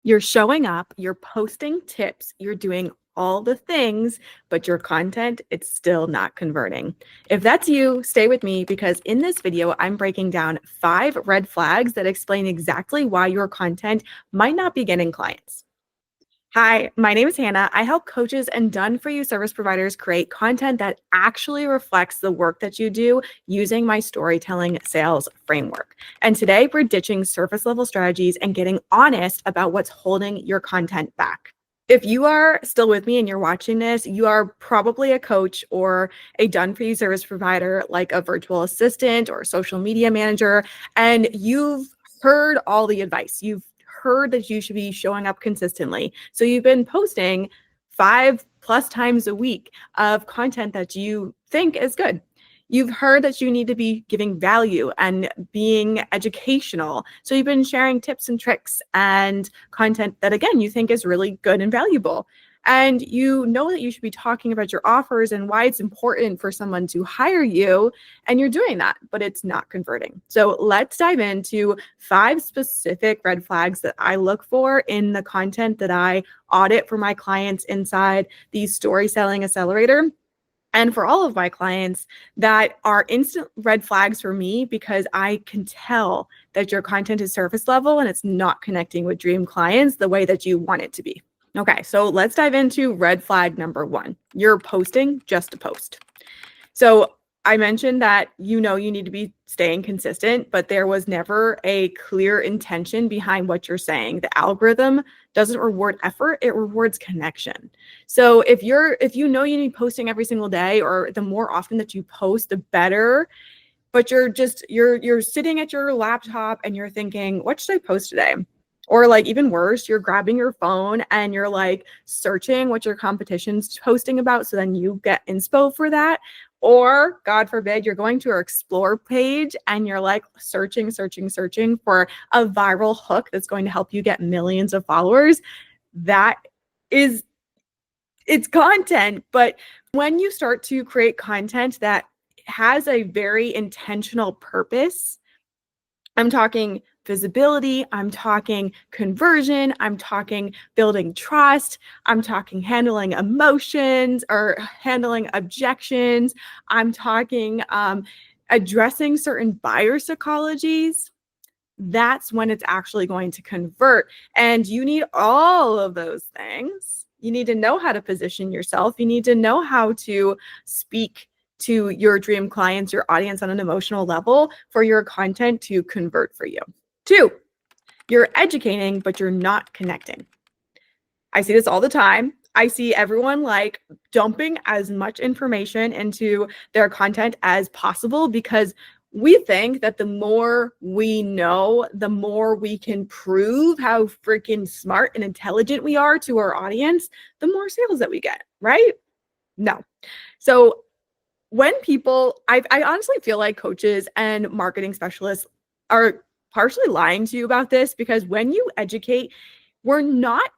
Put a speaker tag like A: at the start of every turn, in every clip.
A: You're showing up, you're posting tips, you're doing all the things, but your content, it's still not converting. If that's you, stay with me because in this video, I'm breaking down 5 red flags that explain exactly why your content might not be getting clients. Hi, my name is Hannah. I help coaches and done-for-you service providers create content that actually reflects the work that you do using my storytelling sales framework. And today we're ditching surface level strategies and getting honest about what's holding your content back. If you are still with me and you're watching this, you are probably a coach or a done-for-you service provider like a virtual assistant or a social media manager, and you've heard all the advice. You've heard that you should be showing up consistently. So you've been posting 5+ times a week of content that you think is good. You've heard that you need to be giving value and being educational. So you've been sharing tips and tricks and content that, again, you think is really good and valuable. And you know that you should be talking about your offers and why it's important for someone to hire you. And you're doing that, but it's not converting. So let's dive into 5 specific red flags that I look for in the content that I audit for my clients inside the Story Selling Accelerator. And for all of my clients, that are instant red flags for me because I can tell that your content is surface level and it's not connecting with dream clients the way that you want it to be. Okay, so let's dive into red flag number 1. You're posting just to post. So I mentioned that you need to be staying consistent, but there was never a clear intention behind what you're saying. The algorithm doesn't reward effort, it rewards connection. So if you know you need posting every single day, or the more often that you post, the better. But you're sitting at your laptop and you're thinking, what should I post today? Or like even worse, you're grabbing your phone and you're like searching what your competition's posting about. So then you get inspo for that. Or God forbid, you're going to our explore page and you're like searching for a viral hook that's going to help you get millions of followers. It's content. But when you start to create content that has a very intentional purpose, I'm talking visibility, I'm talking conversion, I'm talking building trust, I'm talking handling emotions or handling objections, I'm talking addressing certain buyer psychologies. That's when it's actually going to convert. And you need all of those things. You need to know how to position yourself. You need to know how to speak to your dream clients, your audience on an emotional level for your content to convert for you. 2, you're educating, but you're not connecting. I see this all the time. I see everyone like dumping as much information into their content as possible because we think that the more we know, the more we can prove how freaking smart and intelligent we are to our audience, the more sales that we get, right? No. So when I honestly feel like coaches and marketing specialists are partially lying to you about this, because when you educate, we're not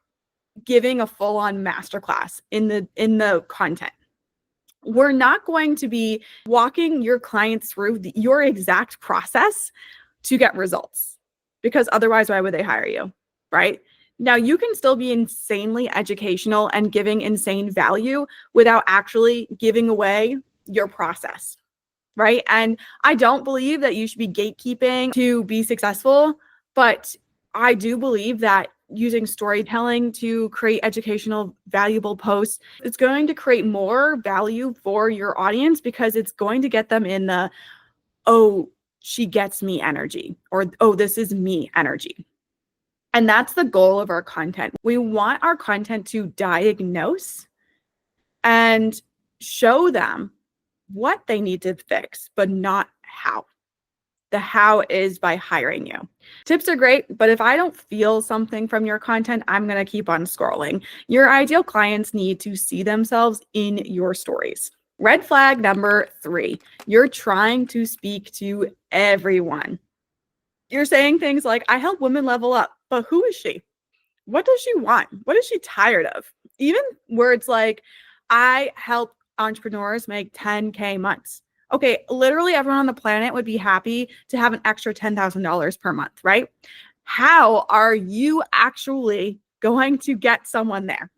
A: giving a full-on masterclass in the content. We're not going to be walking your clients through your exact process to get results, because otherwise, why would they hire you, right? Now, you can still be insanely educational and giving insane value without actually giving away your process, right? And I don't believe that you should be gatekeeping to be successful, but I do believe that using storytelling to create educational, valuable posts, it's going to create more value for your audience because it's going to get them in the, oh, she gets me energy, or, oh, this is me energy. And that's the goal of our content. We want our content to diagnose and show them what they need to fix, but not how. The how is by hiring you. Tips are great, but if I don't feel something from your content, I'm going to keep on scrolling. Your ideal clients need to see themselves in your stories. Red flag number 3, you're trying to speak to everyone. You're saying things like, I help women level up, but who is she? What does she want? What is she tired of? Even words like, I help entrepreneurs make 10K months. Okay, literally everyone on the planet would be happy to have an extra $10,000 per month, right? How are you actually going to get someone there?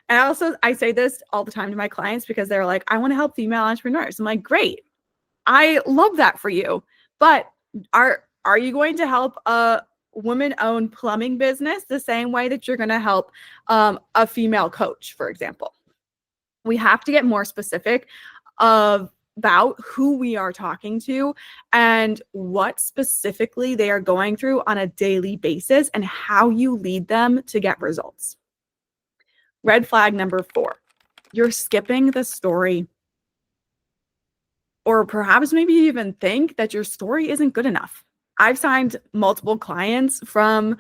A: And I say this all the time to my clients because they're like, I want to help female entrepreneurs. I'm like, great. I love that for you. But are you going to help a woman-owned plumbing business the same way that you're going to help a female coach, for example? We have to get more specific about who we are talking to and what specifically they are going through on a daily basis and how you lead them to get results. Red flag number 4, you're skipping the story. Or perhaps maybe you even think that your story isn't good enough. I've signed multiple clients from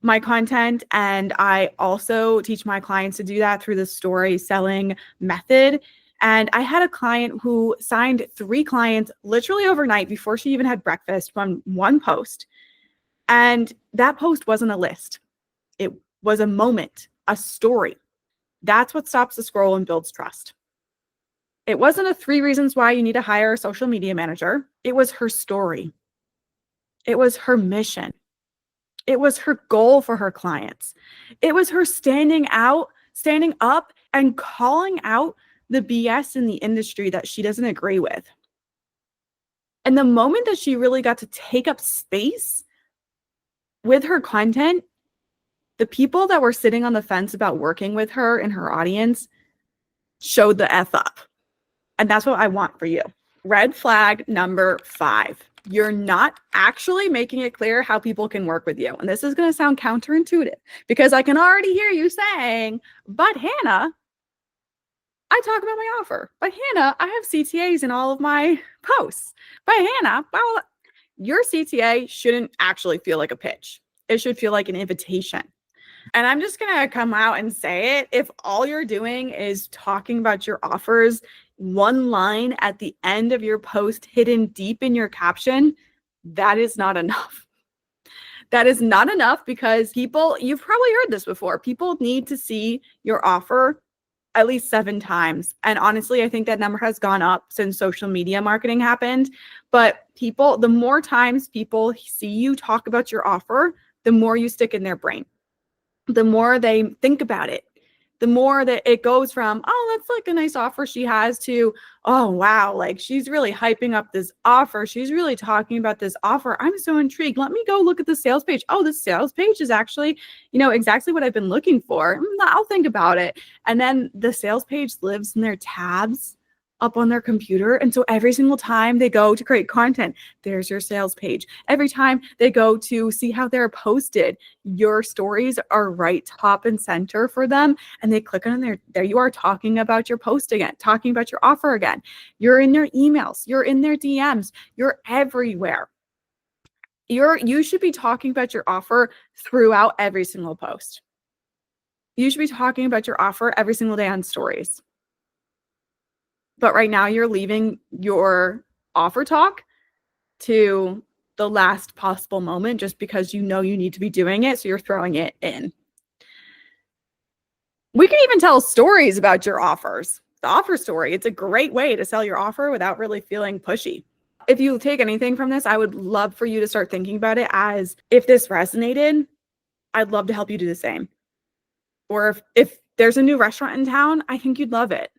A: my content, and I also teach my clients to do that through the story selling method. And I had a client who signed 3 clients literally overnight before she even had breakfast from one post. And that post wasn't a list. It was a moment, a story. That's what stops the scroll and builds trust. It wasn't a 3 reasons why you need to hire a social media manager. It was her story. It was her mission. It was her goal for her clients. It was her standing up and calling out the BS in the industry that she doesn't agree with. And the moment that she really got to take up space with her content, the people that were sitting on the fence about working with her and her audience showed the F up. And that's what I want for you. Red flag number 5. You're not actually making it clear how people can work with you. And this is going to sound counterintuitive because I can already hear you saying, but Hannah, I talk about my offer. But Hannah, I have CTAs in all of my posts. But Hannah, well, your CTA shouldn't actually feel like a pitch. It should feel like an invitation. And I'm just going to come out and say it. If all you're doing is talking about your offers, one line at the end of your post hidden deep in your caption, that is not enough. That is not enough because people, you've probably heard this before, people need to see your offer at least 7 times. And honestly, I think that number has gone up since social media marketing happened. But people, the more times people see you talk about your offer, the more you stick in their brain. The more they think about it, the more that it goes from, oh, that's like a nice offer she has to, oh, wow, like she's really hyping up this offer. She's really talking about this offer. I'm so intrigued. Let me go look at the sales page. Oh, the sales page is actually, exactly what I've been looking for. I'll think about it. And then the sales page lives in their tabs up on their computer. And so every single time they go to create content, there's your sales page. Every time they go to see how they're posted, your stories are right top and center for them. And they click on there you are talking about your post again, talking about your offer again. You're in their emails, you're in their DMs, you're everywhere. You should be talking about your offer throughout every single post. You should be talking about your offer every single day on stories. But right now you're leaving your offer talk to the last possible moment just because you know you need to be doing it. So you're throwing it in. We can even tell stories about your offers. The offer story, it's a great way to sell your offer without really feeling pushy. If you take anything from this, I would love for you to start thinking about it as if this resonated, I'd love to help you do the same. Or if there's a new restaurant in town, I think you'd love it.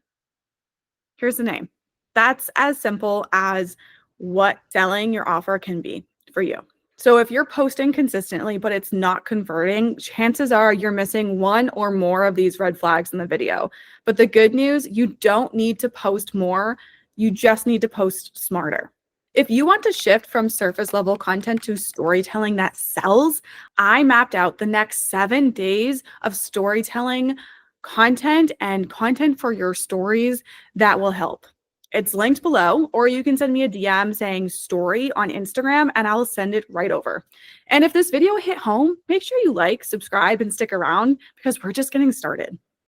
A: Here's the name. That's as simple as what selling your offer can be for you. So if you're posting consistently, but it's not converting, chances are you're missing one or more of these red flags in the video. But the good news, you don't need to post more. You just need to post smarter. If you want to shift from surface level content to storytelling that sells, I mapped out the next 7 days of storytelling content and content for your stories that will help. It's linked below, or you can send me a DM saying story on Instagram and I'll send it right over. And if this video hit home, make sure you like, subscribe, and stick around because we're just getting started.